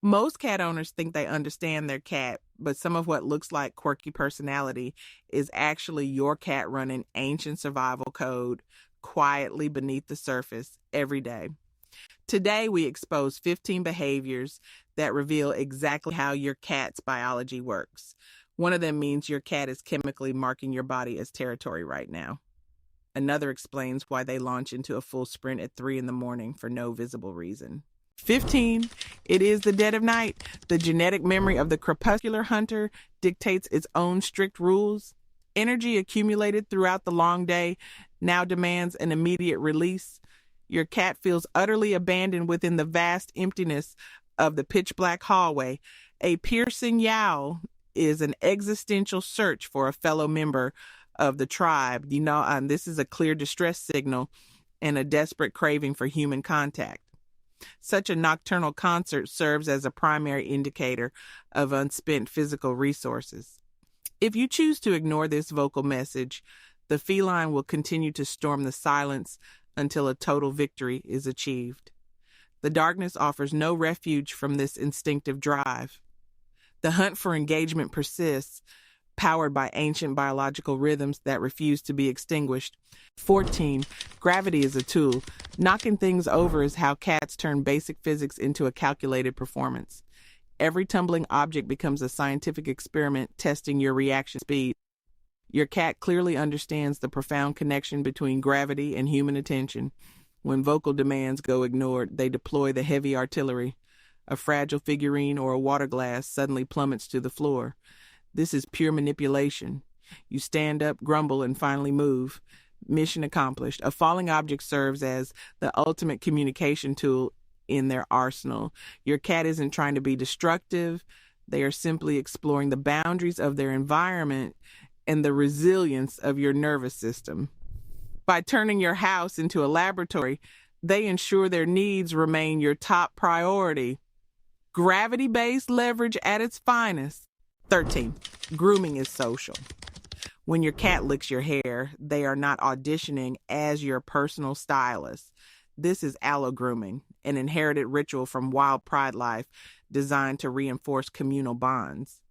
Most cat owners think they understand their cat, but some of what looks like quirky personality is actually your cat running ancient survival code quietly beneath the surface every day. Today, we expose 15 behaviors that reveal exactly how your cat's biology works. One of them means your cat is chemically marking your body as territory right now. Another explains why they launch into a full sprint at 3 in the morning for no visible reason. 15. It is the dead of night. The genetic memory of the crepuscular hunter dictates its own strict rules. Energy accumulated throughout the long day now demands an immediate release. Your cat feels utterly abandoned within the vast emptiness of the pitch black hallway. A piercing yowl is an existential search for a fellow member of the tribe. This is a clear distress signal and a desperate craving for human contact. Such a nocturnal concert serves as a primary indicator of unspent physical resources. If you choose to ignore this vocal message, the feline will continue to storm the silence until a total victory is achieved. The darkness offers no refuge from this instinctive drive. The hunt for engagement persists, powered by ancient biological rhythms that refuse to be extinguished. 14. Gravity is a tool. Knocking things over is how cats turn basic physics into a calculated performance. Every tumbling object becomes a scientific experiment testing your reaction speed. Your cat clearly understands the profound connection between gravity and human attention. When vocal demands go ignored, they deploy the heavy artillery. A fragile figurine or a water glass suddenly plummets to the floor. This is pure manipulation. You stand up, grumble, and finally move. Mission accomplished. A falling object serves as the ultimate communication tool in their arsenal. Your cat isn't trying to be destructive. They are simply exploring the boundaries of their environment and the resilience of your nervous system. By turning your house into a laboratory, they ensure their needs remain your top priority. Gravity-based leverage at its finest. 13. Grooming is social. When your cat licks your hair, they are not auditioning as your personal stylist. This is allo-grooming, an inherited ritual from wild pride life designed to reinforce communal bonds.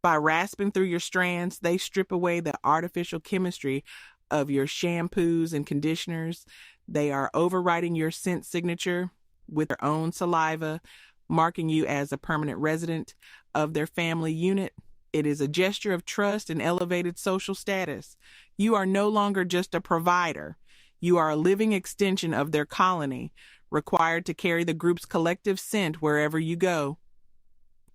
By rasping through your strands, they strip away the artificial chemistry of your shampoos and conditioners. They are overriding your scent signature with their own saliva, marking you as a permanent resident of their family unit. It is a gesture of trust and elevated social status. You are no longer just a provider. You are a living extension of their colony, required to carry the group's collective scent wherever you go.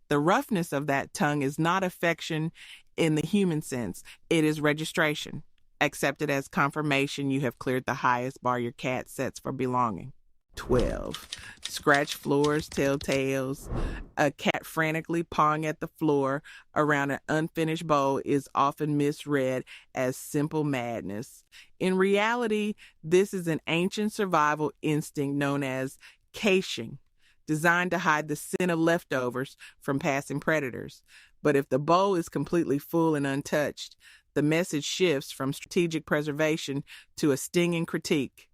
The roughness of that tongue is not affection in the human sense. It is registration, accepted as confirmation you have cleared the highest bar your cat sets for belonging. 12. Scratch floors, tell tales. A cat frantically pawing at the floor around an unfinished bowl is often misread as simple madness. In reality, this is an ancient survival instinct known as caching, designed to hide the scent of leftovers from passing predators. But if the bowl is completely full and untouched, the message shifts from strategic preservation to a stinging critique.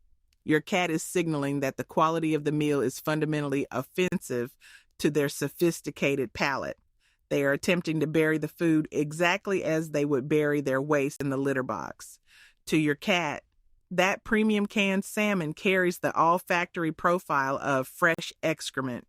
Your cat is signaling that the quality of the meal is fundamentally offensive to their sophisticated palate. They are attempting to bury the food exactly as they would bury their waste in the litter box. To your cat, that premium canned salmon carries the olfactory profile of fresh excrement.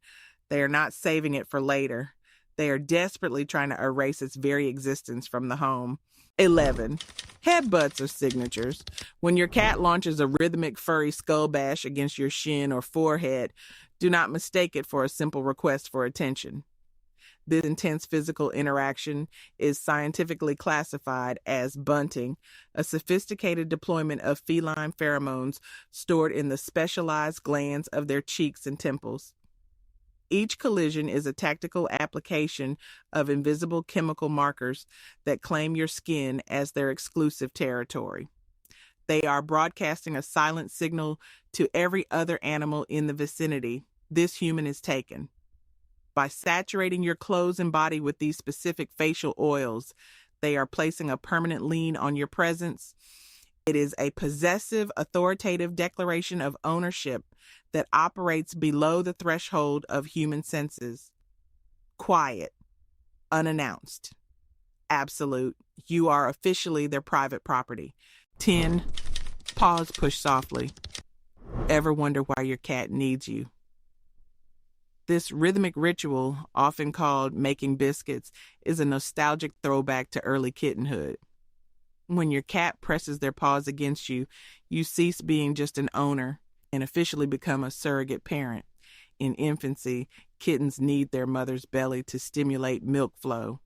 They are not saving it for later. They are desperately trying to erase its very existence from the home. 11. Headbutts are signatures. When your cat launches a rhythmic furry skull bash against your shin or forehead, do not mistake it for a simple request for attention. This intense physical interaction is scientifically classified as bunting, a sophisticated deployment of feline pheromones stored in the specialized glands of their cheeks and temples. Each collision is a tactical application of invisible chemical markers that claim your skin as their exclusive territory. They are broadcasting a silent signal to every other animal in the vicinity. This human is taken. By saturating your clothes and body with these specific facial oils, they are placing a permanent lien on your presence. It is a possessive, authoritative declaration of ownership that operates below the threshold of human senses. Quiet, unannounced, absolute. You are officially their private property. 10. Pause, push softly. Ever wonder why your cat needs you? This rhythmic ritual, often called making biscuits, is a nostalgic throwback to early kittenhood. When your cat presses their paws against you, you cease being just an owner and officially become a surrogate parent. In infancy, kittens need their mother's belly to stimulate milk flow.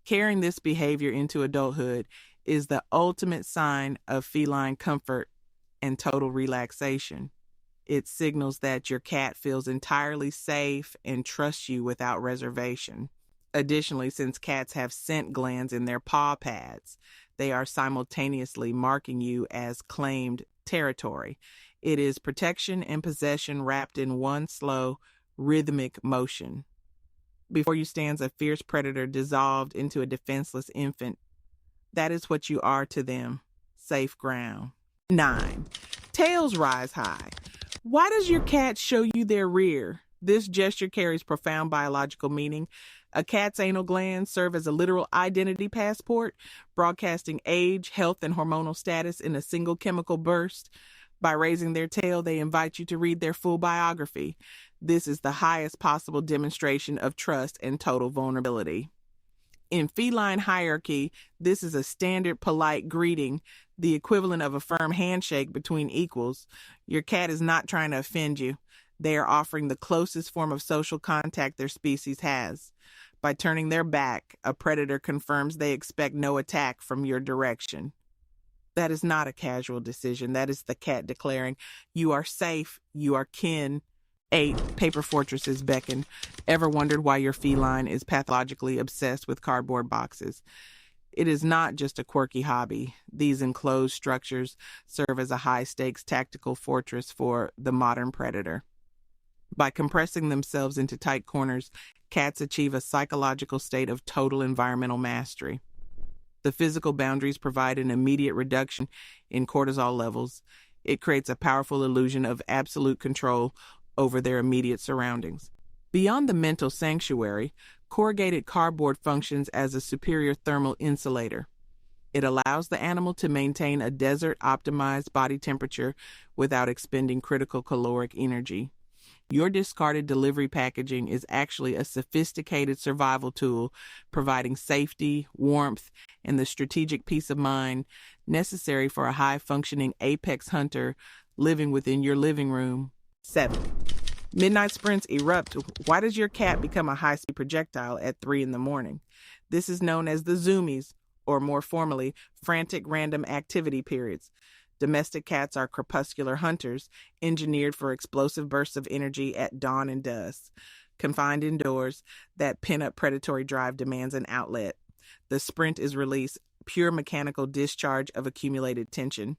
Carrying this behavior into adulthood is the ultimate sign of feline comfort and total relaxation. It signals that your cat feels entirely safe and trusts you without reservation. Additionally, since cats have scent glands in their paw pads, they are simultaneously marking you as claimed territory. It is protection and possession wrapped in one slow, rhythmic motion. Before you stands a fierce predator dissolved into a defenseless infant. That is what you are to them, safe ground. 9. Tails rise high. Why does your cat show you their rear? This gesture carries profound biological meaning. A cat's anal glands serve as a literal identity passport, broadcasting age, health, and hormonal status in a single chemical burst. By raising their tail, they invite you to read their full biography. This is the highest possible demonstration of trust and total vulnerability. In feline hierarchy, this is a standard polite greeting, the equivalent of a firm handshake between equals. Your cat is not trying to offend you. They are offering the closest form of social contact their species has. By turning their back, a predator confirms they expect no attack from your direction. That is not a casual decision. That is the cat declaring, you are safe, you are kin. 8. Paper fortresses beckon. Ever wondered why your feline is pathologically obsessed with cardboard boxes? It is not just a quirky hobby. These enclosed structures serve as a high-stakes tactical fortress for the modern predator. By compressing themselves into tight corners, cats achieve a psychological state of total environmental mastery. The physical boundaries provide an immediate reduction in cortisol levels. It creates a powerful illusion of absolute control over their immediate surroundings. Beyond the mental sanctuary, corrugated cardboard functions as a superior thermal insulator. It allows the animal to maintain a desert-optimized body temperature without expending critical caloric energy. Your discarded delivery packaging is actually a sophisticated survival tool, providing safety, warmth, and the strategic peace of mind necessary for a high-functioning apex hunter living within your living room. 7. Midnight sprints erupt. Why does your cat become a high-speed projectile at 3 in the morning? This is known as the zoomies, or more formally, frantic random activity periods. Domestic cats are crepuscular hunters, engineered for explosive bursts of energy at dawn and dusk. Confined indoors, that pent-up predatory drive demands an outlet. The sprint is release, pure mechanical discharge of accumulated tension.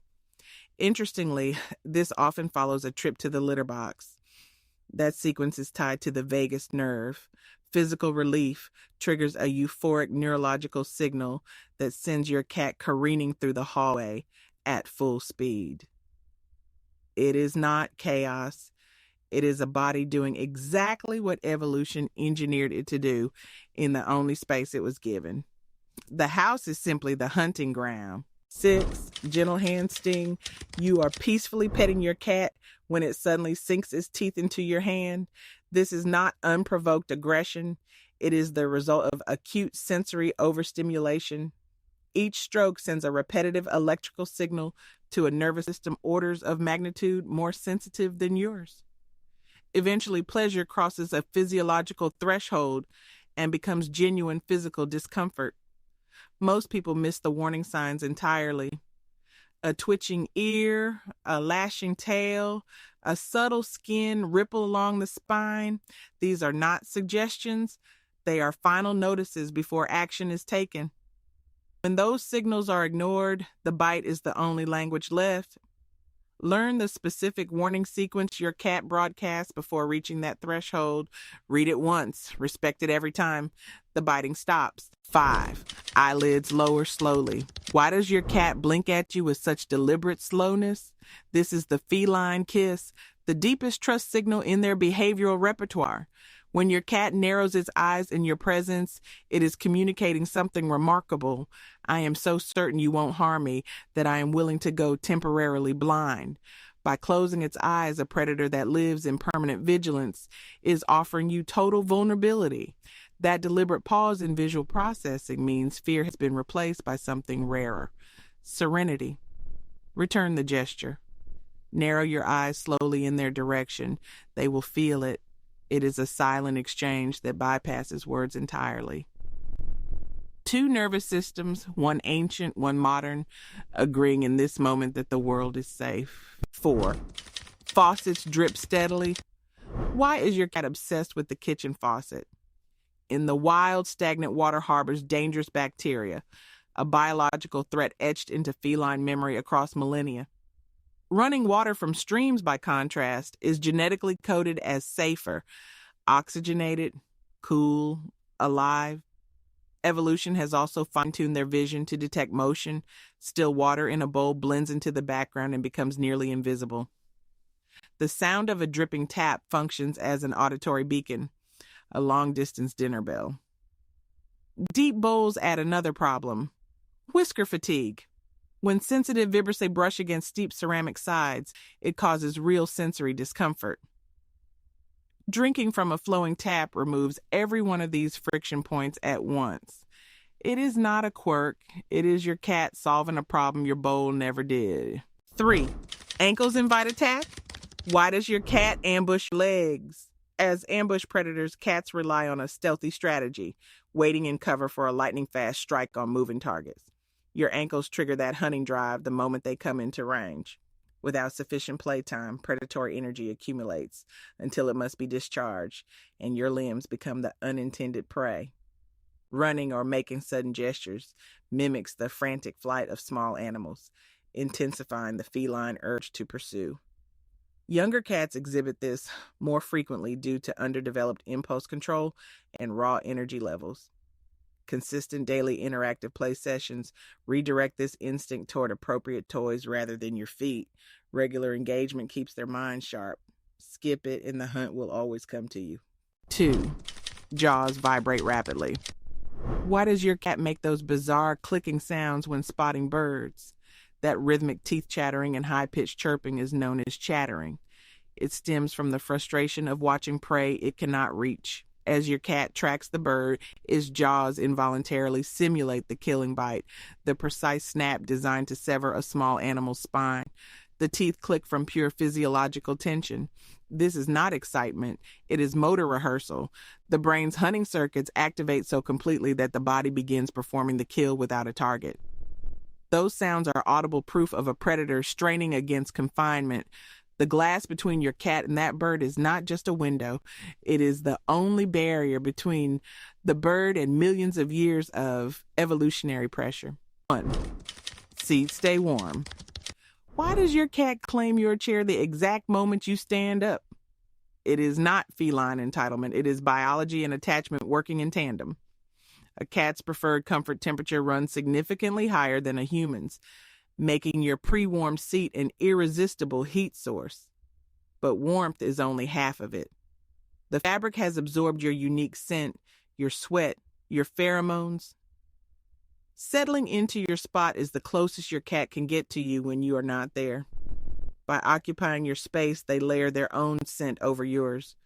Interestingly, this often follows a trip to the litter box. That sequence is tied to the vagus nerve. Physical relief triggers a euphoric neurological signal that sends your cat careening through the hallway at full speed. It is not chaos. It is a body doing exactly what evolution engineered it to do in the only space it was given. The house is simply the hunting ground. 6. Gentle hand sting. You are peacefully petting your cat when it suddenly sinks its teeth into your hand. This is not unprovoked aggression. It is the result of acute sensory overstimulation. Each stroke sends a repetitive electrical signal to a nervous system orders of magnitude more sensitive than yours. Eventually, pleasure crosses a physiological threshold and becomes genuine physical discomfort. Most people miss the warning signs entirely. A twitching ear, a lashing tail, a subtle skin ripple along the spine. These are not suggestions. They are final notices before action is taken. When those signals are ignored, the bite is the only language left. Learn the specific warning sequence your cat broadcasts before reaching that threshold. Read it once, respect it every time. The biting stops. 5. Eyelids lower slowly. Why does your cat blink at you with such deliberate slowness? This is the feline kiss, the deepest trust signal in their behavioral repertoire. When your cat narrows its eyes in your presence, it is communicating something remarkable. I am so certain you won't harm me that I am willing to go temporarily blind. By closing its eyes, a predator that lives in permanent vigilance is offering you total vulnerability. That deliberate pause in visual processing means fear has been replaced by something rarer. Serenity. Return the gesture. Narrow your eyes slowly in their direction. They will feel it. It is a silent exchange that bypasses words entirely. 2 nervous systems, one ancient, one modern, agreeing in this moment that the world is safe. 4. Faucets drip steadily. Why is your cat obsessed with the kitchen faucet? In the wild, stagnant water harbors dangerous bacteria, a biological threat etched into feline memory across millennia. Running water from streams, by contrast, is genetically coded as safer, oxygenated, cool, alive. Evolution has also fine-tuned their vision to detect motion. Still water in a bowl blends into the background and becomes nearly invisible. The sound of a dripping tap functions as an auditory beacon, a long-distance dinner bell. Deep bowls add another problem: whisker fatigue. When sensitive vibrissae brush against steep ceramic sides, it causes real sensory discomfort. Drinking from a flowing tap removes every one of these friction points at once. It is not a quirk. It is your cat solving a problem your bowl never did. 3. Ankles invite attack. Why does your cat ambush legs? As ambush predators, cats rely on a stealthy strategy, waiting in cover for a lightning-fast strike on moving targets. Your ankles trigger that hunting drive the moment they come into range. Without sufficient playtime, predatory energy accumulates until it must be discharged, and your limbs become the unintended prey. Running or making sudden gestures mimics the frantic flight of small animals, intensifying the feline urge to pursue. Younger cats exhibit this more frequently due to underdeveloped impulse control and raw energy levels. Consistent daily interactive play sessions redirect this instinct toward appropriate toys rather than your feet. Regular engagement keeps their mind sharp. Skip it and the hunt will always come to you. 2. Jaws vibrate rapidly. Why does your cat make those bizarre clicking sounds when spotting birds? That rhythmic teeth chattering and high-pitched chirping is known as chattering. It stems from the frustration of watching prey it cannot reach. As your cat tracks the bird, its jaws involuntarily simulate the killing bite, the precise snap designed to sever a small animal's spine. The teeth click from pure physiological tension. This is not excitement. It is motor rehearsal. The brain's hunting circuits activate so completely that the body begins performing the kill without a target. Those sounds are audible proof of a predator straining against confinement. The glass between your cat and that bird is not just a window. It is the only barrier between the bird and millions of years of evolutionary pressure. 1. Seats stay warm. Why does your cat claim your chair the exact moment you stand up? It is not feline entitlement. It is biology and attachment working in tandem. A cat's preferred comfort temperature runs significantly higher than a human's, making your pre-warmed seat an irresistible heat source. But warmth is only half of it. The fabric has absorbed your unique scent, your sweat, your pheromones. Settling into your spot is the closest your cat can get to you when you are not there. By occupying your space, they layer their own scent over yours,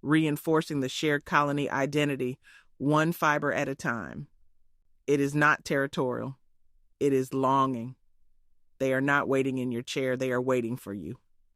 reinforcing the shared colony identity, one fiber at a time. It is not territorial. It is longing. They are not waiting in your chair. They are waiting for you.